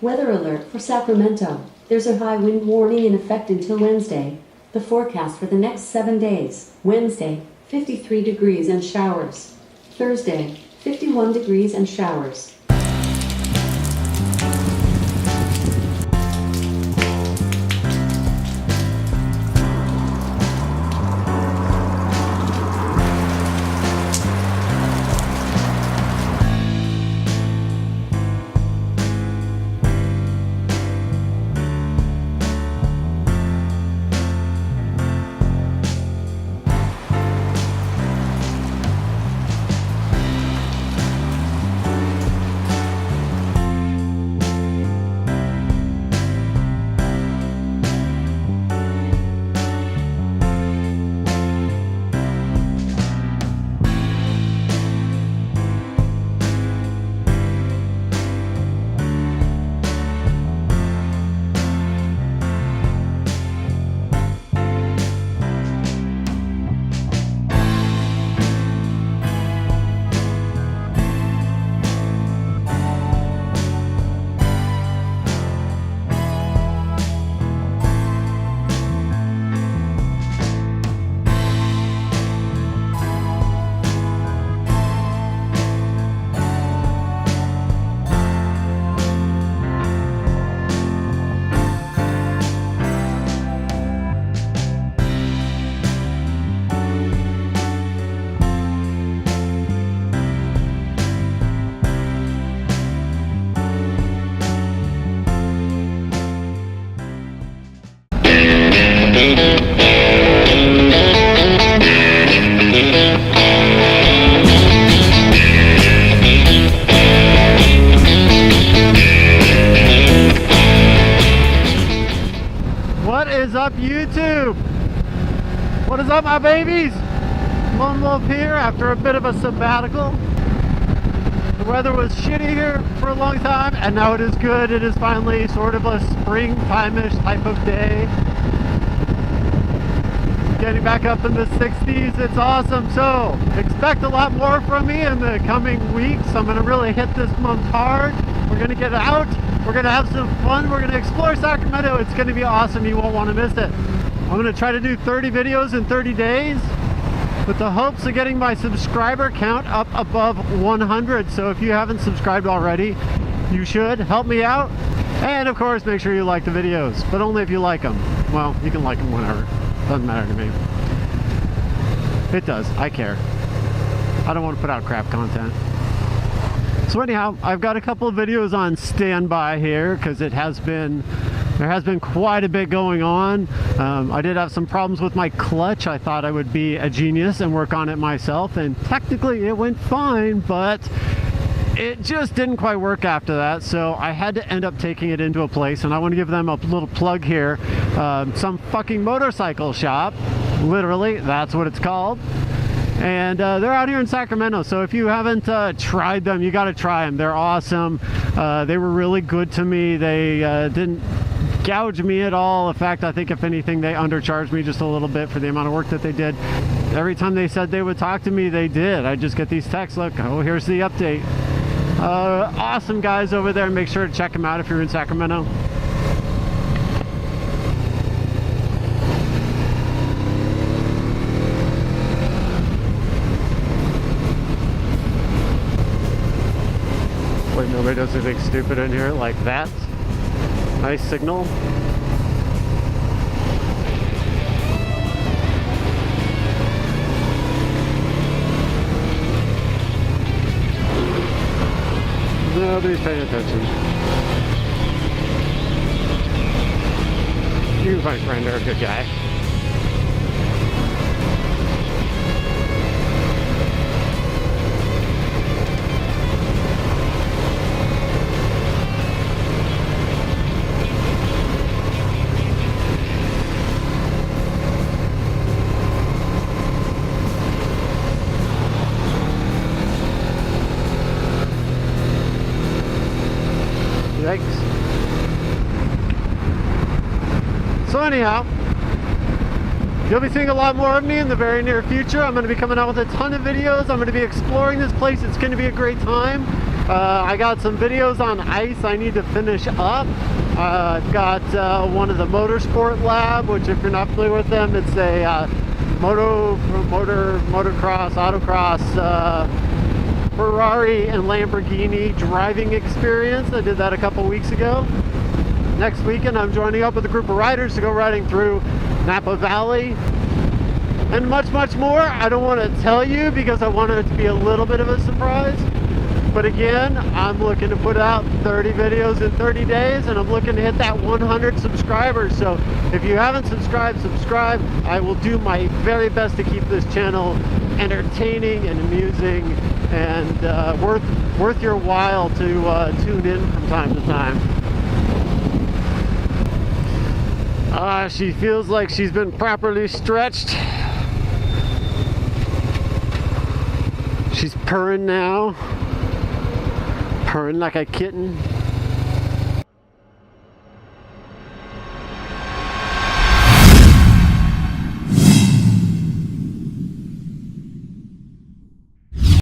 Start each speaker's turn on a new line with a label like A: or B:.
A: Weather alert for Sacramento. There's a high wind warning in effect until Wednesday. The forecast for the next 7 days. Wednesday, 53 degrees and showers. Thursday, 51 degrees and showers.
B: What is up, YouTube? What is up, my babies? Lone Wolf here after a bit of a sabbatical. The weather was shitty here for a long time, and now it is good. It is finally sort of a springtime-ish type of day. Getting back up in the 60s, it's awesome. So expect a lot more from me in the coming weeks. I'm gonna really hit this month hard. We're gonna get out, we're gonna have some fun, we're gonna explore Sacramento. It's gonna be awesome, you won't wanna miss it. I'm gonna try to do 30 videos in 30 days with the hopes of getting my subscriber count up above 100. So if you haven't subscribed already, you should. Help me out. And of course, make sure you like the videos, but only if you like them. Well, you can like them whenever. Doesn't matter to me. It does. I care. I don't want to put out crap content. So anyhow, I've got a couple of videos on standby here because there has been quite a bit going on. I did have some problems with my clutch. I thought I would be a genius and work on it myself, and technically it went fine, but it just didn't quite work after that, so I had to end up taking it into a place, and I want to give them a little plug here. Some fucking motorcycle shop, literally, that's what it's called. And they're out here in Sacramento, so if you haven't tried them, you got to try them. They're awesome. They were really good to me. They didn't gouge me at all. In fact, I think if anything, they undercharged me just a little bit for the amount of work that they did. Every time they said they would talk to me, they did. I just get these texts, look, oh, here's the update. Awesome guys over there. Make sure to check them out if you're in Sacramento. Wait, nobody does anything stupid in here like that. Nice signal. Nobody's paying attention. You, my friend, are a good guy. Yikes. So anyhow, you'll be seeing a lot more of me in the very near future. I'm going to be coming out with a ton of videos. I'm going to be exploring this place. It's going to be a great time. I got some videos on ice I need to finish up. I've got one of the Motorsport Lab, which if you're not familiar with them, it's a motocross, autocross, Ferrari and Lamborghini driving experience. I did that a couple weeks ago. Next weekend I'm joining up with a group of riders to go riding through Napa Valley and much more. I don't want to tell you because I want it to be a little bit of a surprise. But again, I'm looking to put out 30 videos in 30 days, and I'm looking to hit that 100 subscribers. So if you haven't subscribed, subscribe. I will do my very best to keep this channel entertaining and amusing and worth your while to tune in from time to time. She feels like she's been properly stretched. She's purring now. Purring like a kitten.